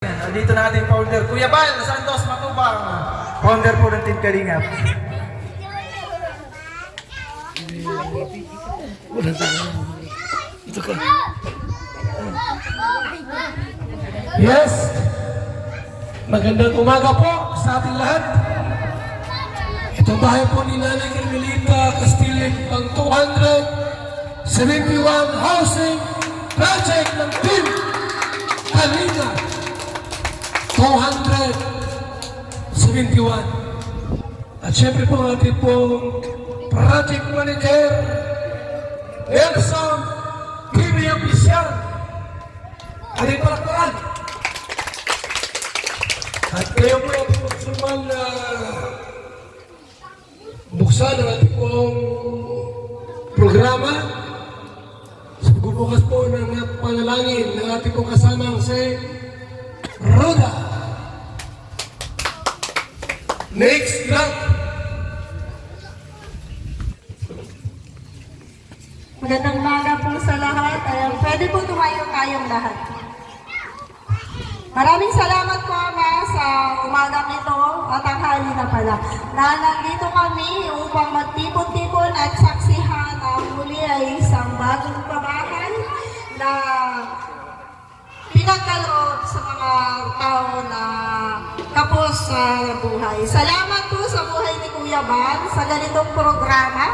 Dito na ating founder, Kuya Bal Santos Matubang, founder po ng Team Kalingap. Yes! Magandang umaga po sa ating lahat. Itong bahay po ni Nanay Carmelita Castillo ang 271 housing project ng Team Kalingap. 271. At syempre po ang ating pong project manager Nelson TV Official. Ating palakpakan. At kayo po ang sumal na buksan ang ating pong programa. Sa pagbubukas po ng panalangin ng ating pong kasamang si Roda. Next drop. Magandang umaga po sa lahat. Pwede po tumayo tayong lahat. Maraming salamat po Ama sa umagang ito at tanghali na pala na nandito kami upang magtipon-tipon at saksihan na muli ay isang bagong pabahay na pinagkaloob sa mga tao na kapos sa buhay. Salamat po sa buhay ni Kuya Bal sa ganitong programa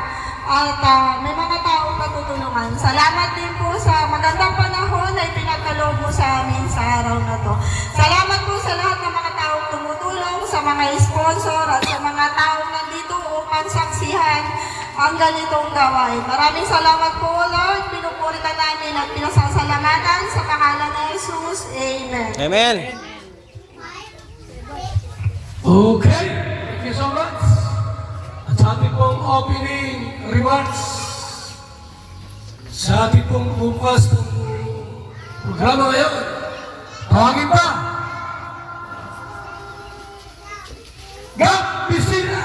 at may mga taong natutulungan. Salamat din po sa magandang panahon na ipinagkaloob mo sa amin sa araw na to. Salamat po sa lahat ng mga taong tumutulong, sa mga sponsor at sa mga taong nandito upang saksihan ang ganitong gawain. Maraming salamat po, Lord. Pinupuri ka namin at pinasasalamatan sa pangalan ni Jesus. Amen. Amen. Okay. Thank you so much. At sa ating pong opening remarks, sa ating pong bukas ng programa ngayon, tawagin pa. Gap Bisina.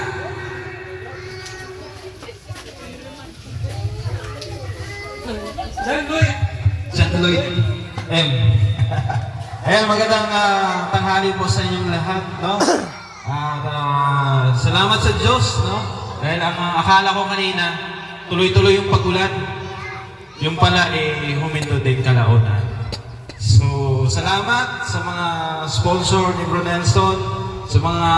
San Lloyd M. Ayan, magandang tanghali po sa inyong lahat, no? At salamat sa Diyos, no? Dahil ang akala ko kanina, tuloy-tuloy yung pagulan. Yung pala, huminto din kalaunan. So, salamat sa mga sponsor ni Bro Nelson, sa mga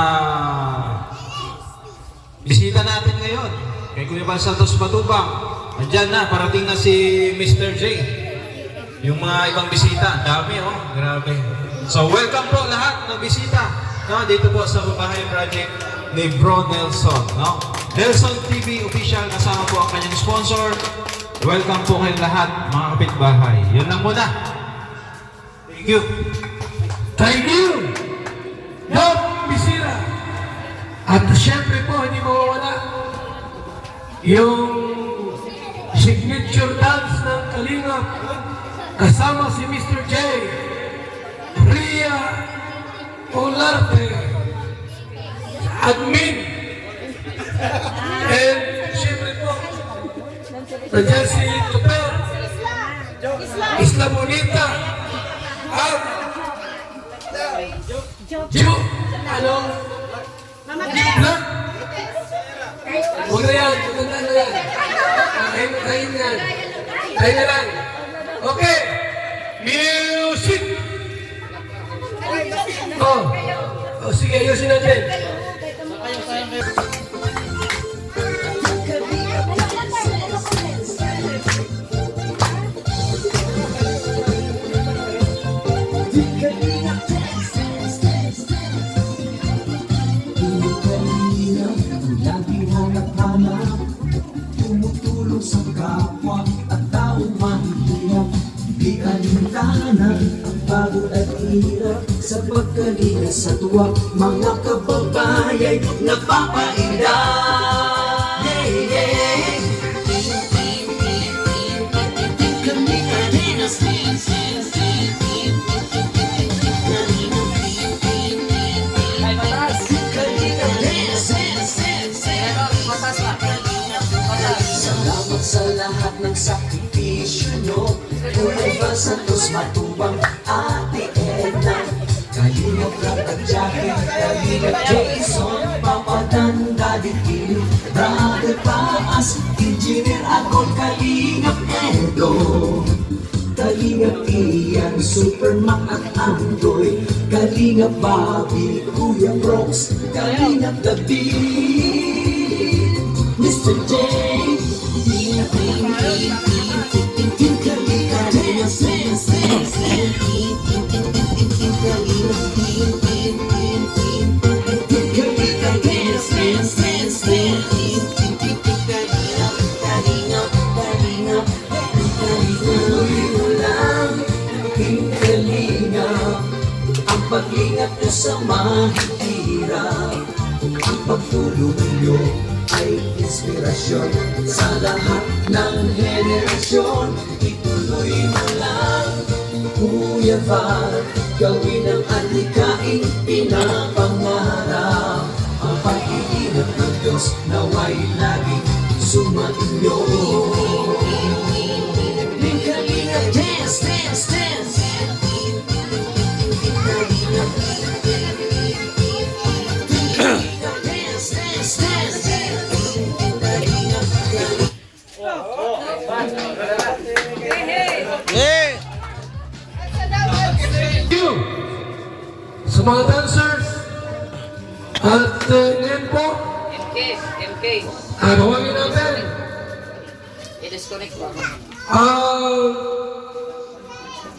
bisita natin ngayon. Kay Kuya Bal Santos Matubang. Andyan na, parating na si Mr. J. Yung mga ibang bisita, dami oh, grabe. So welcome po lahat ng bisita, no? Dito po sa Bahay Project ni Bro Nelson, no? Nelson TV Official, kasama po ang kanyang sponsor. Welcome po kayong lahat, mga kapitbahay. Yun lang muna. Thank you. Thank you. Gap Bisina. At syempre po, hindi mawawala yung signature dance ng Kalingap kasama si Mr. J. Ria Olarte, admin. And syempre po, nandiyan si Tuper, Isla Bonita, at Ju, ano? Vlog. Huwag na yan, maganda na yan. Kain yan. Kain na lang. Okay. Music. Oh, sige, ayusin natin. Tumutulong sa kapwa at taong mahihirap. Di alintanan ang bago at hirap. Sa pagkalinga sa tuwa, mga kababayan nagpapainda. Hey, hey. Salamat sa lahat ng sakripisyo nyo. Kuya Bal Santos Matubang, Ate Edna, sa jacket. Kalingap Jason, papadan, Daddy Phil, Brother Taas, Engineer Agol, Kalingap Edo, Kalingap Ian, Superman at Andoy, Kalingap Bobby, Kuya Brooks, Kalingap David, Mr. J, ang pag-ingat nyo sa mahihirap, ang pagtulong nyo ay inspirasyon sa lahat ng henerasyon. Ituloy mo lang, Kuya Val, gawin ang adhikaing pinapangarap. Ang pag-iingat ng Diyos naway laging sumainyo. Kalingap, dance, dance, dance. Kalingap, dance, dance, dance. Thank you sa mga dancers. At ngayon po, MK. gawin natin I-disconnect ba? ang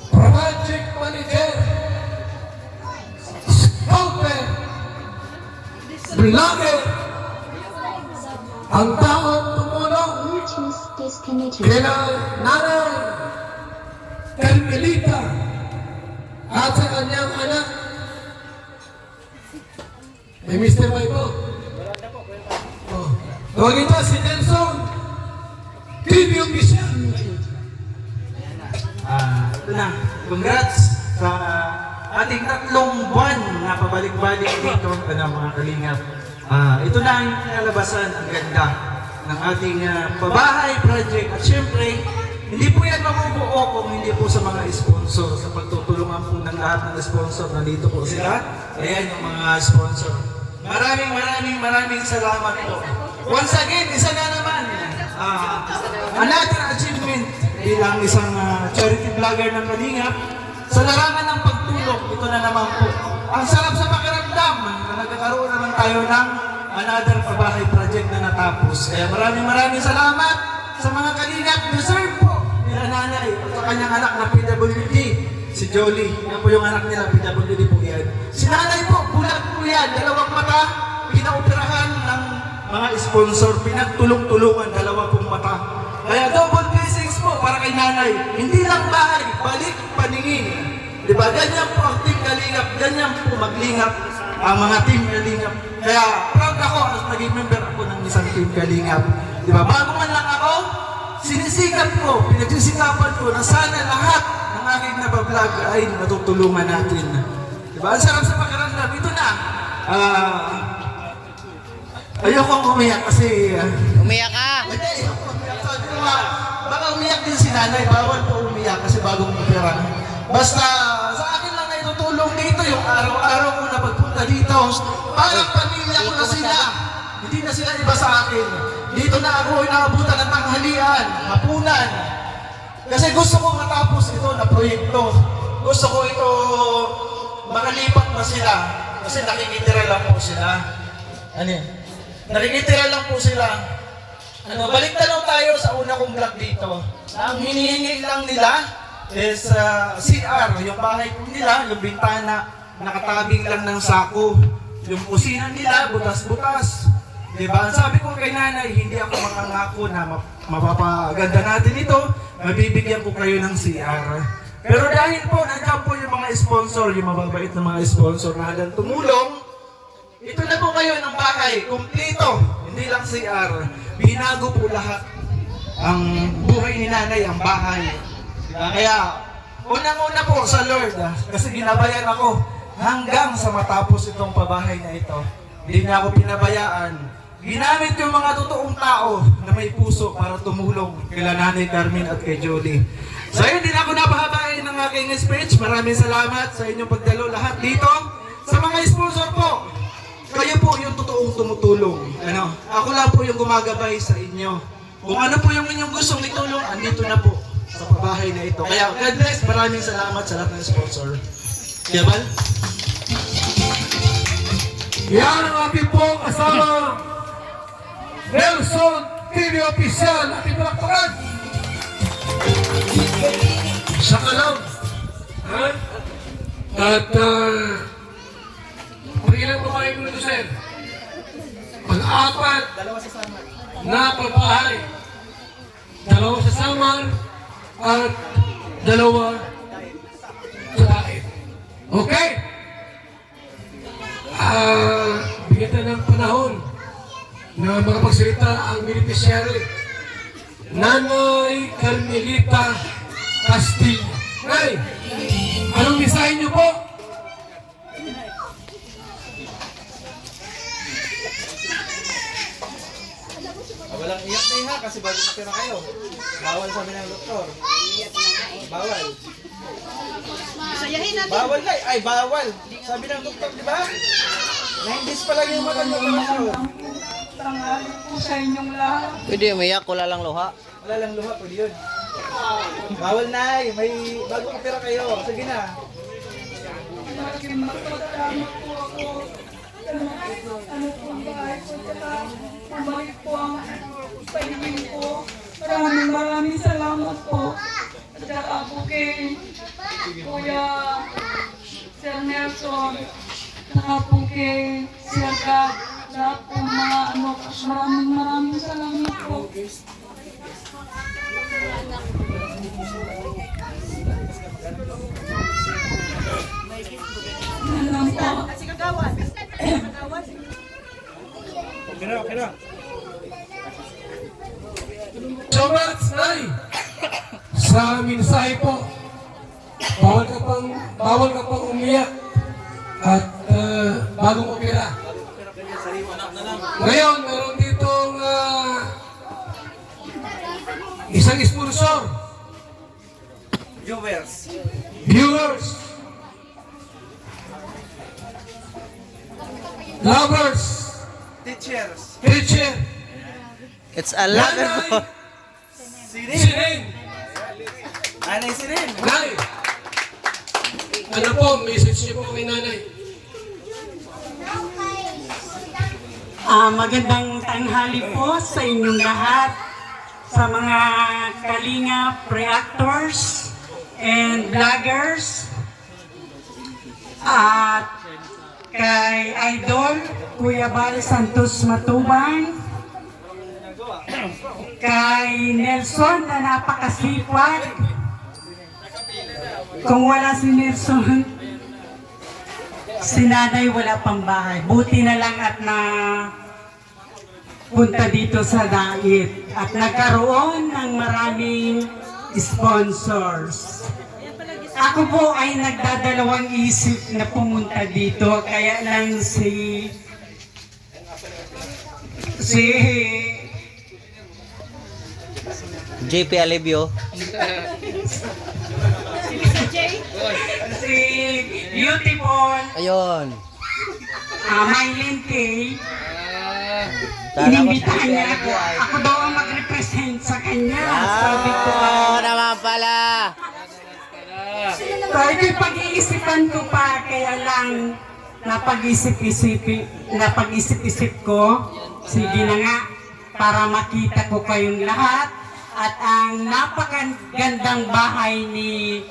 project manager, scouter, vlogger, ang taong tumulong Bluetooth disconnected. kila Nanay Carmelita at sa kanyang anak may Mr. Bible. Tawagin niya si Nelson TV Official. Ito na, congrats sa ating 3 buwan na pabalik-balik dito mga kalingap. Ito na yung kinalabasan, ang ganda ng ating pabahay project. At syempre, hindi po yan mabubuo kung hindi po sa mga sponsor. Sa pagtutulungan po ng lahat ng sponsor, nandito po sila. Ayan yung mga sponsor. Maraming salamat po. Once again, isa na naman, another achievement bilang isang charity vlogger ng Kalingap. Sa larangan ng pagtulong, ito na naman po. Ang sarap sa pakiramdam na nagkakaroon naman tayo ng another pabahay project na natapos. Kaya maraming salamat sa mga Kalingap. Deserve po nila nanay at sa kanyang anak na PWD, si Jolie. Yan po yung anak nila, PWD po yan. Si nanay po, bulag po yan, 2 mata, pinaoperahan ng mga sponsor, pinagtulong-tulungan, 2 mata. Kaya double blessings po para kay nanay. Hindi lang bahay, balik paningin. Diba? Ganyan po ang Team Kalingap, ganyan po maglingap ang mga Team Kalingap. Kaya proud ako as naging member ako ng isang Team Kalingap. Diba? Bago man lang ako, sinisikap ko, pinagsisikapan ko na sana lahat ng aking nabablog ay matutulungan natin. Diba? Ang sarap sa pakiramdam. Ito na. Ayokong umiyak kasi... Umiyak ka! Hindi, ayokong umiyak. Sabi ko nga, baka umiyak din si nanay. Bawal po umiyak kasi bagong opera. Basta sa akin lang na itutulong dito yung araw-araw ko na pagpunta dito. Parang pamilya ko na sila. Hindi na sila iba sa akin. Dito na ako inaabutan ng tanghalian, hapunan. Kasi gusto ko matapos ito na proyekto. Gusto ko ito makalipat na sila. Kasi nakikitira lang po sila. Ano yan? Nakikitira lang po sila. Balik na lang tayo sa una kong vlog dito. Ang hinihingi lang nila is CR, yung bahay po nila, yung bintana, nakatabing lang ng sako. Yung kusina nila, butas-butas. Diba? Ang sabi ko kay nanay, hindi ako makangako na mapapaganda natin ito, mabibigyan ko kayo ng CR. Pero dahil po, nandiyan po yung mga sponsor, yung mababait na mga sponsor na hanggang tumulong, ito na po kayo ng bahay, kumpleto, hindi lang CR. Binago po lahat ang buhay ni nanay, ang bahay. Kaya, unang-una po sa Lord, kasi ginabayan ako hanggang sa matapos itong pabahay na ito. Hindi na ako pinabayaan. Ginamit yung mga totoong tao na may puso para tumulong kila Nanay Carmen at kay Jolie. So yun, din ako napahabain ng aking speech. Maraming salamat sa inyong pagdalo lahat dito. Sa mga pong tumutulong. Ano, ako lang po yung gumagabay sa inyo. Kung ano po yung inyong gustong itulong, andito na po sa pabahay na ito. Kaya God bless, maraming salamat sa lahat ng sponsor. Kaya Bal? Yan ang ating pong kasama. Nelson TV Official, ating palakpakan. Sa kalaw. Ha? At ilang babae mo nito, sir? Pag-apat na pabahay. 2 sa Samar at 2 sa Daet. Okay? Bigyan ng panahon na makapagsalita ang beneficiary. Nanay Carmelita Castillo. Nay, anong mensahe niyo po? Walang iyak na iha kasi bago na kayo. Bawal sabi ng doktor. Bawal. Sayahin natin. Bawal na. Ay, bawal. Sabi ng doktor, di ba? 90s pa lang yung mata ng doktor. Tanghali po sa inyong lahat. Pwede umiyak, wala lang luha. Wala lang luha po yun. Bawal na. May bagong opera kayo. Sige na. Malaking magpasalamat po ako. Ano po ang bahay ko, tsaka bumalik po ang paligid ko. Maraming salamat po. At saka po kay Kuya Sir Nelson, saka po kay Sir Gab, lahat po mga ano, maraming salamat po. Yan lang po. Okay na. So much, Nay! Sa mensahe po, bawal ka pang umiyak at bagong opera. Ngayon, meron ditong isang sponsor. Viewers. Lovers. Teacher. It's a lot. Nanay. Sirin. Siring. Anay Sirin. Nay. Ano po, message niyo po kay nanay. Magandang tanghali po sa inyong lahat, sa mga Kalingap reactors and vloggers, at kay Idol Kuya Bal Santos Matubang, kay Nelson na napakasipag. Kung wala si Nelson, si nanay wala pang bahay. Buti na lang at na punta dito sa Daet at nagkaroon ng maraming sponsors. Ako po ay nagdadalawang isip na pumunta dito, kaya lang si JP Alibio. si Beautiful Ayun. Mylene Kay, inimbitahan niya ako. Ako daw ang mag-represent sa kanya. Sabi ko, Naman pala. so ito'y pag-iisipan ko pa, kaya lang napag-isip-isip ko. Sige na nga, para makita ko kayong lahat. At ang napakagandang bahay ni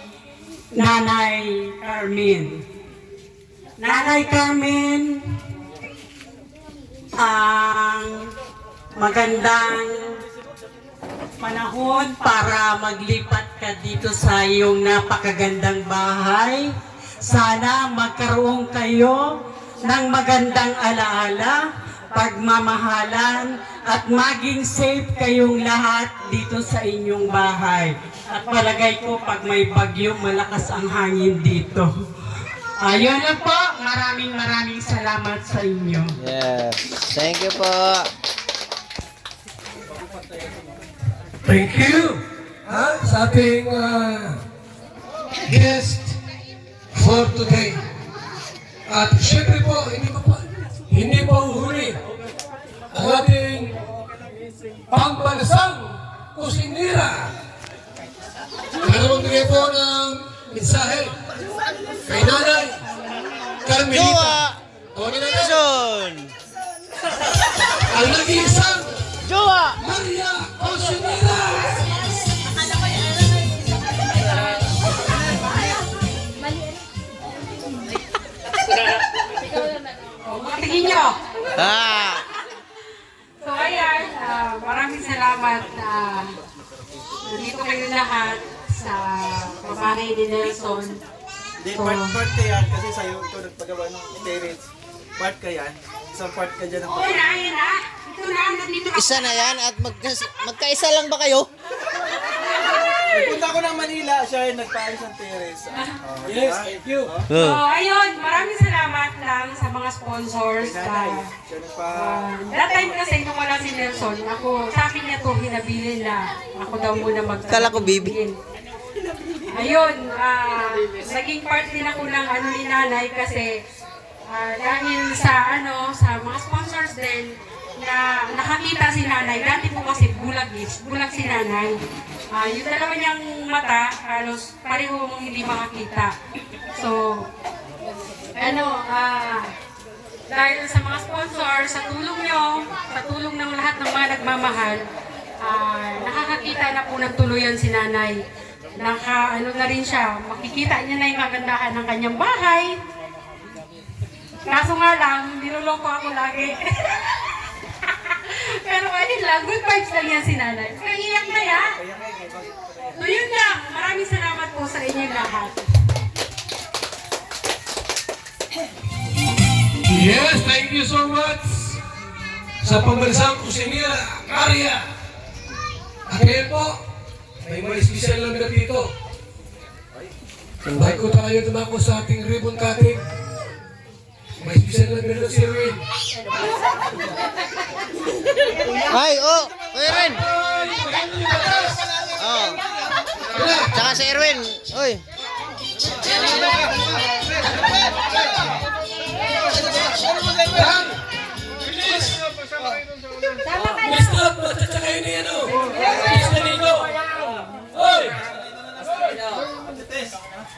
Nanay Carmen. Nanay Carmen, ang magandang panahon para maglipat ka dito sa iyong napakagandang bahay. Sana magkaroon kayo ng magandang alaala, pagmamahalan, at maging safe kayong lahat dito sa inyong bahay. At palagay ko pag may bagyo, malakas ang hangin dito. Ayun lang po. Maraming salamat sa inyo. Yes. Thank you po. Thank you sa ating guest for today. At syempre po, hindi pa uhuli ang ating pambansang kusinira. Ano magbigay po ng mensahe kay Nanay Carmelita. Jowa! Tawagin natin Jason! ang nag-iisang Jowa! Maria Kusinira. Tingin nyo. Ah! So ayan, maraming salamat. Nandito kayo lahat sa pabahay ni Nelson. Hindi, part ka yan kasi sa'yo ito nagpagawa ng terrace. Part ka yan. Isang part ka dyan ng Oh, ayan na. Ito na, nandito ako. Isa na yan at magkaisa lang ba kayo? Punta ko ng Manila, siya yung nagpaayos ng terrace. Yes, thank you. So ayun, maraming salamat lang sa mga sponsors. Siya nagpa... That time kasi nung wala si Nelson, ako, sa akin niya ito hinabilin na ako daw muna Kala ko, baby. Ayun, naging part din ako ng ano ni nanay kasi dahil sa sa mga sponsors din na nakakita si nanay. Dati po kasi bulag si nanay. Yung dalawa niyang mata, halos parehong hindi makakita. So, dahil sa mga sponsors, sa tulong nyo, sa tulong ng lahat ng mga nagmamahal, nakakakita na po ng tuluyan si nanay. Na rin siya, makikita niya na yung kagandahan ng kanyang bahay. Kaso nga lang, niloloko ako lagi. Pero ayun lang, good vibes lang yan si nanay. Kaiyak na yan. So yun lang, maraming salamat po sa inyong lahat. Yes, thank you so much sa pambansang kusinira, Maria. At po, may special lang na dito. Bago tayo dumako sa ating ribbon cutting, may special lang na si Erwin. Ay, oh! Erwin! Oh. Tsaka si Erwin. Uy! Mr. Matsakayo niya, no? Mr. Nico. Oy!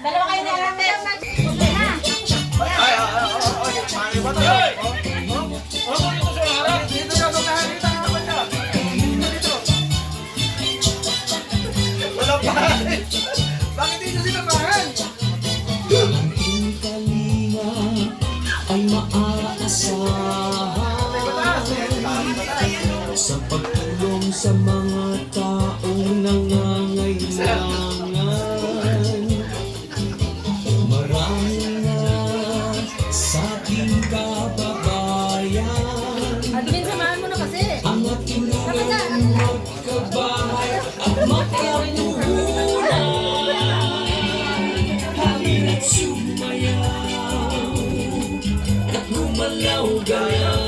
Dalawa kayo na lang. Wala pa! Bakit dito sila mahal? Ang kalinga ay maaasahan sa pagtulong sa mga taong nangangailangan. Marami na sa ating kababayan ang natulungan magkabahay at magkapuhunan. Hangin at sumayaw at gumalaw-galaw.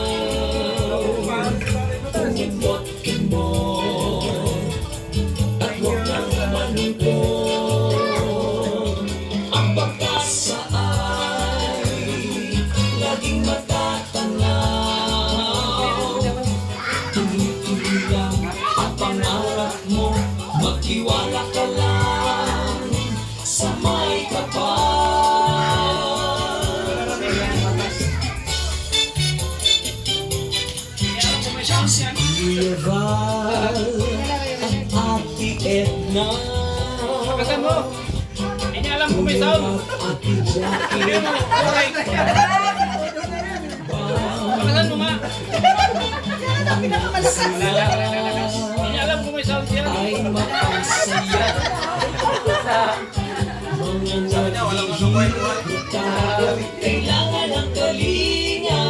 Umot-imot at huwag nang malungkot. Ang pag-asa ay laging matatanaw. Tuloy-tuloy lang ang pangarap mo, magtiwala ka lang sa may kapal. Kuya Val at Ate Edna, Hindi alam kung may sound. Ate Jackie, Pakalan mo nga. Hindi alam kung may sound yan. ay makasaya. Mga nagigitaro, kailangan ng kalinga.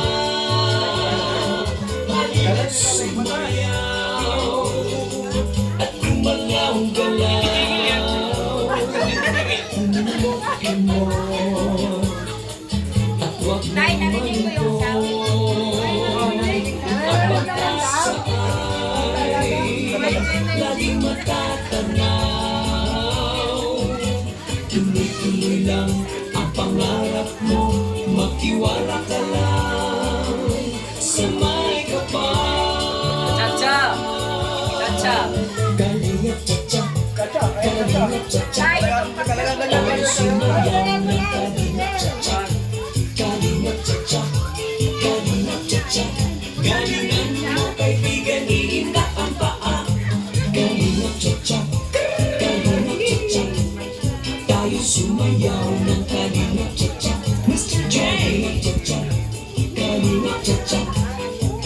Halina't sumayaw at gumalaw-galaw. Umot-imot at huwag nang malungkot. Ang pag-asa ay laging matatanaw. Tuloy-tuloy lang ang pangarap mo, magtiwala ka lang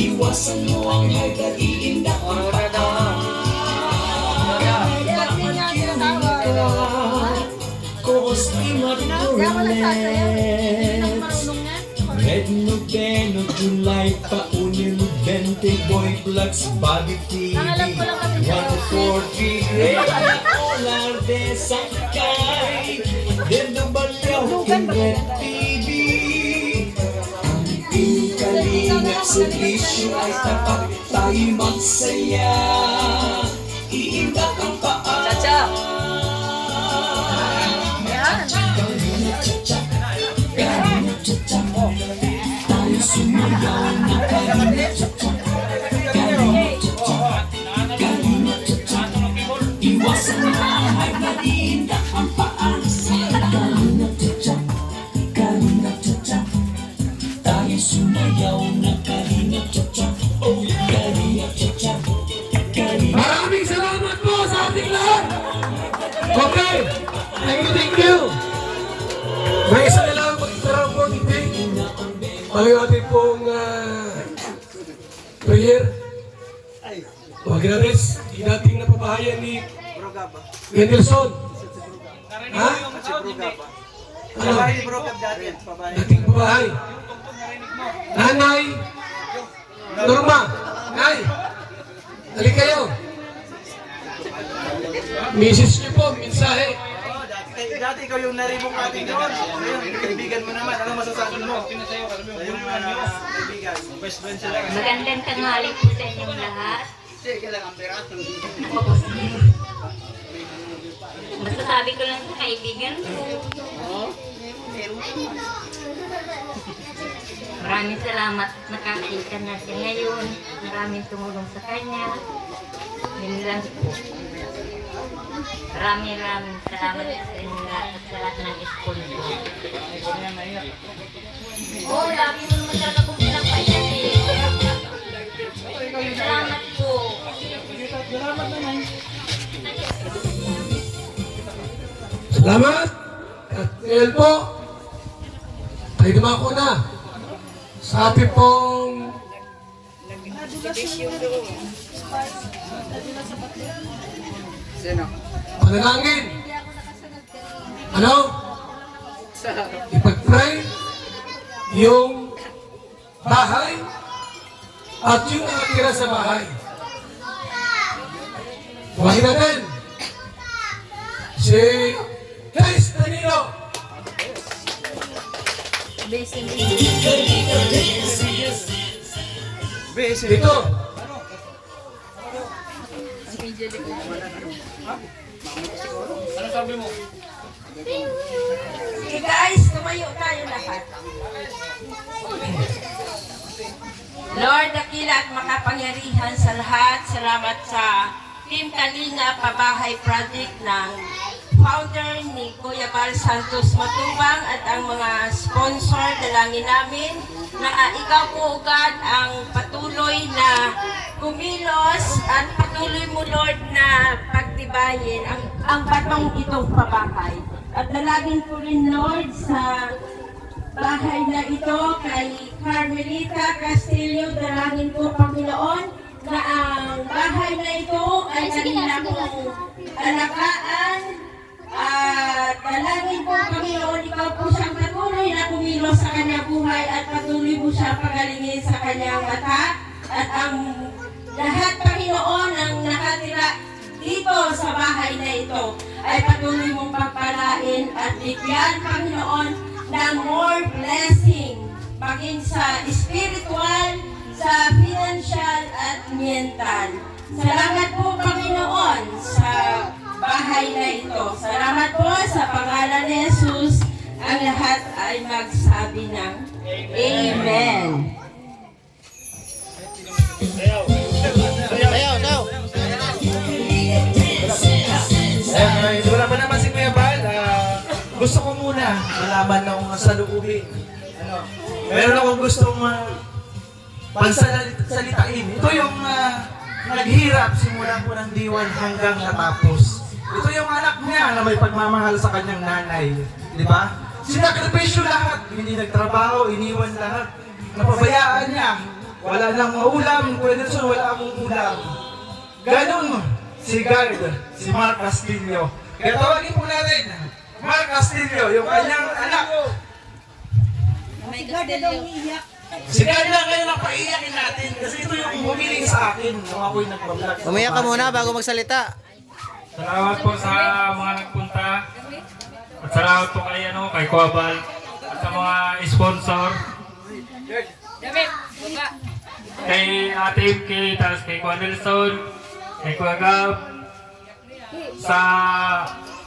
Iwasan mo ang high blood, iinda ang Red Noveno, July, paunin 20 boy vlogs, Bobby TV 143, Red Olar de Sakay Dendo Balyaw, Red TV Ang kalinga servisyo ay tapat, tayo magsaya Iindak ang paa Tayo sumayaw na kalinga Iwasan mo ang high blood, iindak ang paa Kalinga Tayo sumayaw na kalinga Oh yeah, kalinga Maraming salamat po sa ating lahat. Okay, thank you. May isa na lang mag-interrupt po today. Ang ating pong prayer. Huwag natin, di nating napabahayan ni Gendelson. Ha? Ano? Pabahay ni Brogab dati. Pabahay. Dating pabahay. Nanay, Norma, Nay, halik kayo. Misis niyo po, mensahe. Dati ikaw yung naribong ating gabi. Ngayon, kaibigan mo naman. Anong masasabi mo? Sa yung kaibigan. Best friend sila. Magandang tanghali po sa inyong lahat. Masasabi ko lang sa kaibigan ko. Maraming salamat at nakakita natin ngayon. Maraming tumulong sa kanya. Yun lang po. Maraming salamat sa inyo lahat at sa lahat ng school ko. Oo, lagi mo naman talaga kong pinapayan eh. Salamat po. Salamat. At ngayon po, tayo dumako na sa ating pong panalangin. Ano? Ipag-pray yung bahay at yung nakatira sa bahay. Buhayin natin si Chris Danilo. Dito. Okay guys, tumayo tayo lahat. Lord, dakila at makapangyarihan sa lahat, salamat sa Team Kalinga Pabahay Project ng founder ni Kuya Bal Santos Matubang at ang mga sponsor. Dalangin namin na ikaw po God ang patuloy na kumilos at patuloy mo Lord na pagtibayin ang batong itong pabahay. At dalangin ko rin Lord sa bahay na ito kay Carmelita Castillo. Dalangin ko Panginoon na ang bahay na ito ay kanina kong alagaan. At dalangin po Panginoon, ikaw po siyang patuloy na kumilos sa kanyang buhay at patuloy mo siyang pagalingin sa kanyang mata. At ang lahat Panginoon ang nakatira dito sa bahay na ito ay patuloy mong pagpalain at bigyan Panginoon ng more blessing maging sa spiritual, sa financial at mental. Salamat po Panginoon sa bahay na ito. Salamat po sa pangalan ni Jesus. Ang lahat ay magsabi ng Amen. Sayaw, sayaw. Wala pa naman si Kuya Bal. Gusto ko muna malaman ng saluubin. Meron akong gustong pansalitain. Ito yung naghirap simula po ng D1 hanggang natapos. Ito yung anak niya na may pagmamahal sa kanyang nanay. Di ba? Sinakripisyo lahat. Hindi nagtrabaho, iniwan lahat. Napabayaan niya. Wala nang maulam, pwede sa wala akong ulam. Ganun si Guard, si Mark Castillo. Kaya tawagin po natin, Mark Castillo, yung kanyang anak. Si Guard na ngayon ang paiyakin natin kasi ito yung humiling sa akin nung ako'y nagpa-vlog. Umiyak ka muna bago magsalita. Salamat po sa mga nagpunta. At salamat po kay Kuabal at sa mga sponsor. Kay Ate Imke, tapos kay Kuya Nelson, kay Kuya Gab, sa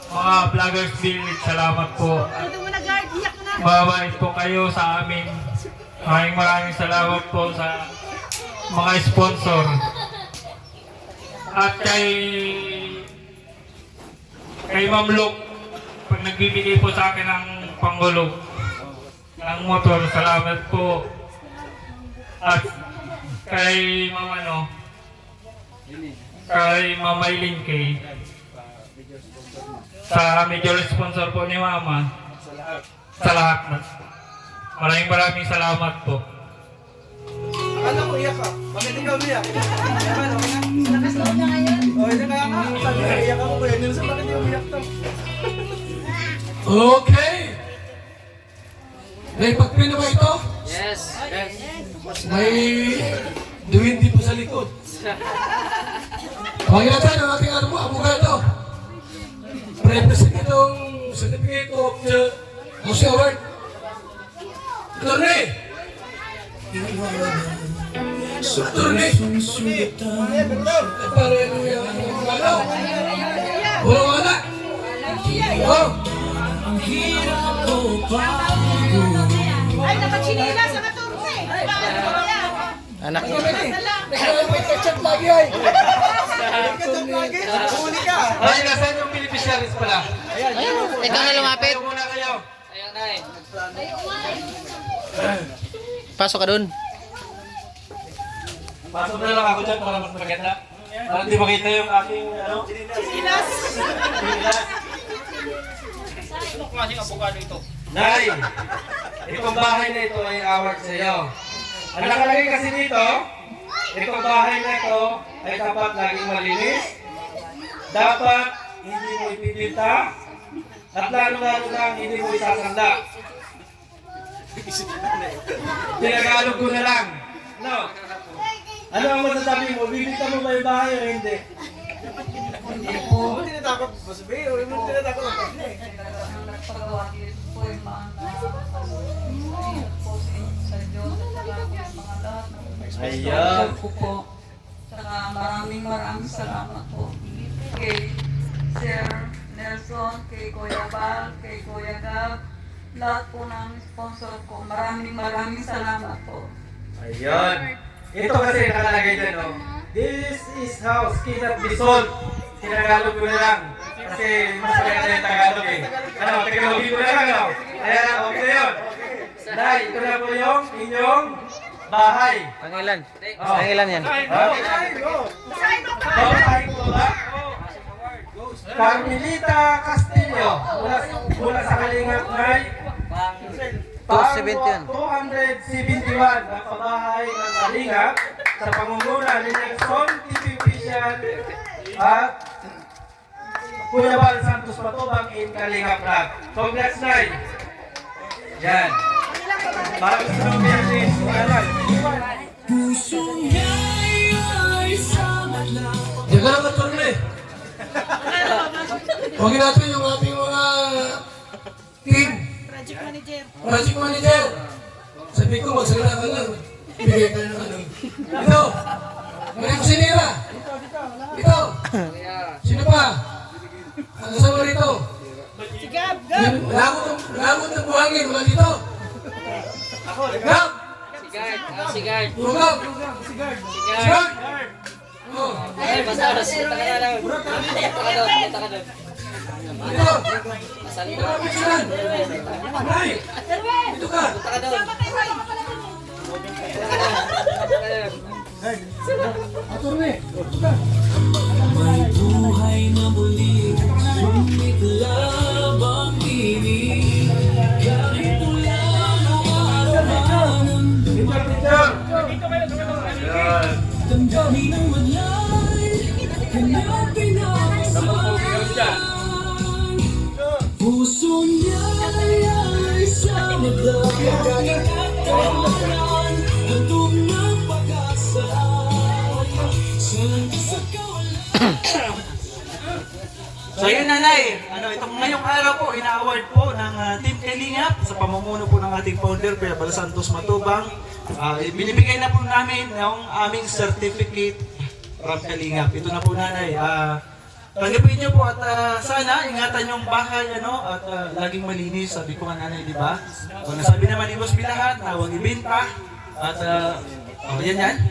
mga vloggers village, salamat po. Mabait po kayo sa amin. Maraming salamat po sa mga sponsor. At kay Ma'am Luke, pag nagbibigay po sa akin ng panggulog ng motor, salamat po. At kay Ma'am Eileen Kay, sa major sponsor po ni Mama, sa lahat na. Maraming salamat po. Akala ko iyak ka. Bakit ikaw umiyak? Naman, okay na? Nakaslaw na ngayon. O, ito kaya nga. Sabi ka, iyak ako. Kuya Nelson, bakit ikaw umiyak to? Okay. May pagpino ba ito? Yes. May duwindi po sa likod. Panginoon ang ating abogado. Represent itong certificate of the Jose Award. Attorney! Attorney! Para yung abogado. Wala. Oh! Ay, nakachinila sa katurno eh. Anak. May kachat lagi ay. Kachat lagi? Huli ka. Ay, nasaan yung beneficiaries pala? Ikaw na lumapit. Kayo muna kayo. Pasok ka dun. Pasok na lang ako dyan para mas maganda. Para di makita yung aking Chinilas. Ano klaseng abogado ito? Nay! Itong bahay na ito ay award sa iyo. Ang nakalagay kasi dito, itong bahay na ito ay dapat laging malinis. Dapat hindi mo ipipinta. At lalo-lalo lang hindi mo isasanda. Tinagalog ko na lang. No? Ano ang masasabi mo? Bibita mo ba yung bahay o hindi? Huwag mo tinatakot. Masabi, huwag mo tinatakot. Ayan. Saka maraming salamat po kay Sir Nelson, kay Kuya Bal, kay Kuya Gab, lahat po ng sponsor ko. Maraming salamat po. Ayan. Ito kasi nakalagay dyan, no? This is how skin at bisol. Tinagalog ko na lang. Kasi mas maganda yung Tagalog eh. Ano, Tagalogin ko na lang, no? Ayan, okay na yun. Dahil, ito na po yung inyong bahay. Pangilan? Oh. Pangilan yan? Bahay ko ba? Carmelita Castillo. Mula sa Kalingap Ngay. 271. 271 na pabahay ng Kalingap sa pangunguna ni Nelson TV Official at Kuya Bal Santos Patubang in Kalingap Vlog. Congrats, Nay! Yan. Para gusto ng biyernes. Diyan ka lang attorney. Huwagin natin yung ating mga team. Project manager. Sabi ko, magsalita ka lang. Bigay ka ng ano. Ito. Maria Cusinera. Ito. Sino pa? Ang kasama rito. Si Gab. Lagot ng buhangin. Wala dito. Gab. Si Guard. Gab. Si Gab. Oh. Ay, basta ka na lang. Punta ka doon. Ito. Picturean. Nay. Ito ka. Punta ka doon. Attorney. Ito ka. May buhay na muli, sumit labang inig. So yun nanay, itong ngayong araw po, ina-award po ng Team Kalingap sa pamumuno po ng ating founder, Kuya Bal Santos Matubang. Binibigay na po namin yung aming certificate from Kalingap. Ito na po nanay. Tanggapin niyo po at sana ingatan yung bahay at laging malinis. Sabi ko nga nanay, di ba? So nasabi naman ni Boss Bilahat na huwag ibenta at yan.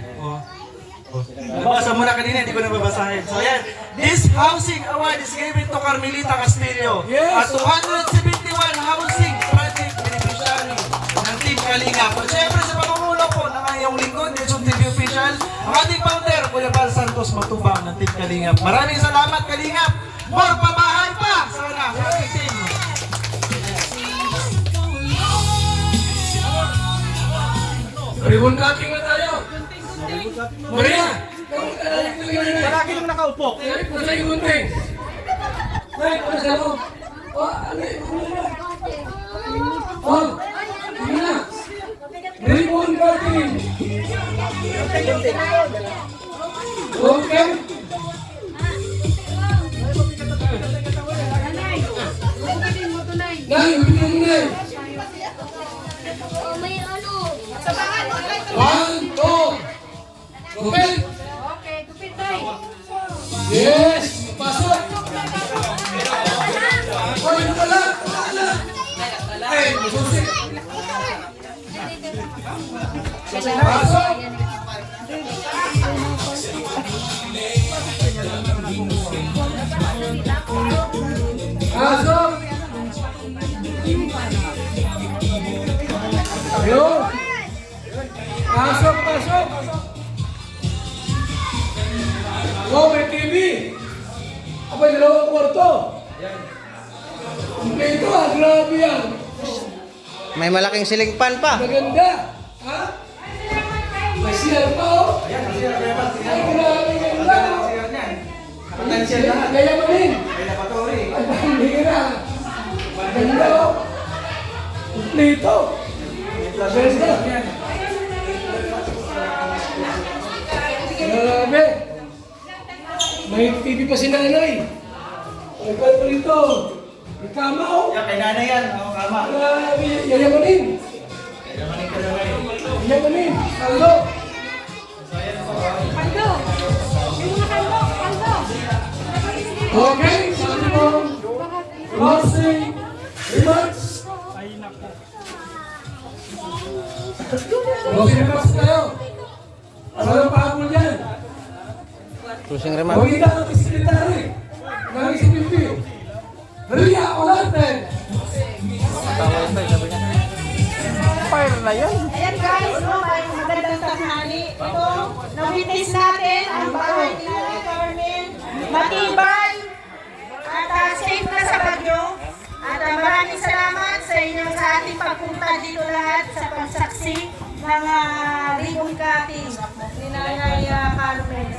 Nabasa mo na kanina, hindi ko na babasahin. So ayan, this housing award is given to Carmelita Castillo. At 271 housing project beneficiary ng Team Kalingap. At syempre sa pamumuno po ng iyong lingkod, Nelson TV official, ang ating founder, Kuya Bal Santos Matubang ng Team Kalingap. Maraming salamat Kalingap! More pabahay pa! Sana sa ating team! Ribbon cutting na tayo. Maria! Palagi nung nakaupo. Ribbon sa gunting. Nay, ano sa loob? Sige na. Ribbon cutting. Okay. Nay, bigyan mo na. 1, 2. Gupit. Yes. Pasok. Oy, wala. Ay, musik. Pasok. Pasok. Ayun. Pasok. Oh, may TV. Apa dalawang kwarto? Ito, grabe yan. May malaking siling pan pa. Maganda. Ha? May siyar pa, oh. Ay, grabe ganda. Kaya mo rin. Ay, bambira. Ganda, oh. Dito. Ganda. Grabe. May TV pa si nanay. May kwarto rito. May kama, oh. Kay nanay yan, kama. Grabe. Yayamanin. Yayamanin. Kaldo. Okay. Sabi mo. Closing remarks. Closing remarks tayo. Walang pahabol dyan. Closing remarks. Huwag kita ang sekretary. Nang isipin. Maria, Olarte. Ayan guys, may magandang tanghali. Ito, na-witness natin ang bahay ni Kuya Carmen. Matibay at safe na sa bagyo. At maraming salamat sa inyo sa ating pagpunta dito lahat sa pagsaksi ng ribbon cutting ni Nanay Carmen.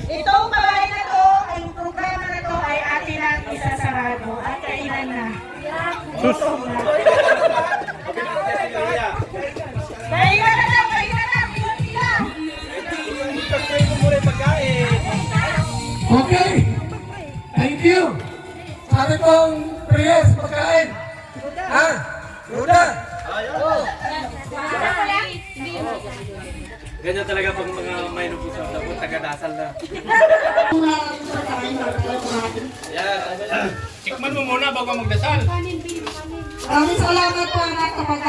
Itong bahay na to, ang programa na to ay atin ang isasarado at kailan na. Gutom na. Kailan na lang, bilang. Okay. Thank you. Sabi pong Prius, pagkain. Ha? Luda. Ganyan talaga pag mga may nubusap na po, taga-dasal na. Tikman mo muna bago magdasal. Maraming salamat po anak kapag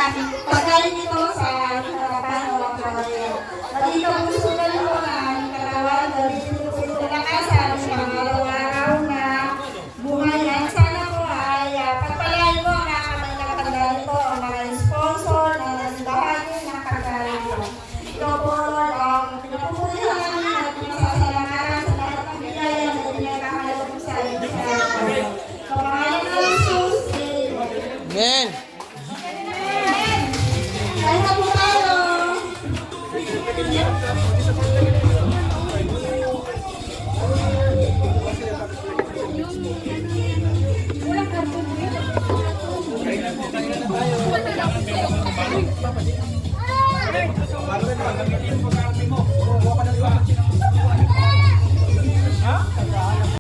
pagkain nito sa harapan ng mga kabayan. Dahil ang gusto na rin po na aming katawan, dahil ito po nalakasan sa mga araw-araw na buhay. At sana po ay pagpalain mo ang mga nakatandaan nito, ang mga sponsor na bahagi ng pagkain nito. Ito po ang pinapupulihan namin at pinasasalamatan sa lahat ng bigay na pinagkakalaw po sa inyo. Sa pangalan ng Jesus, Amen. kain na po tayo! Para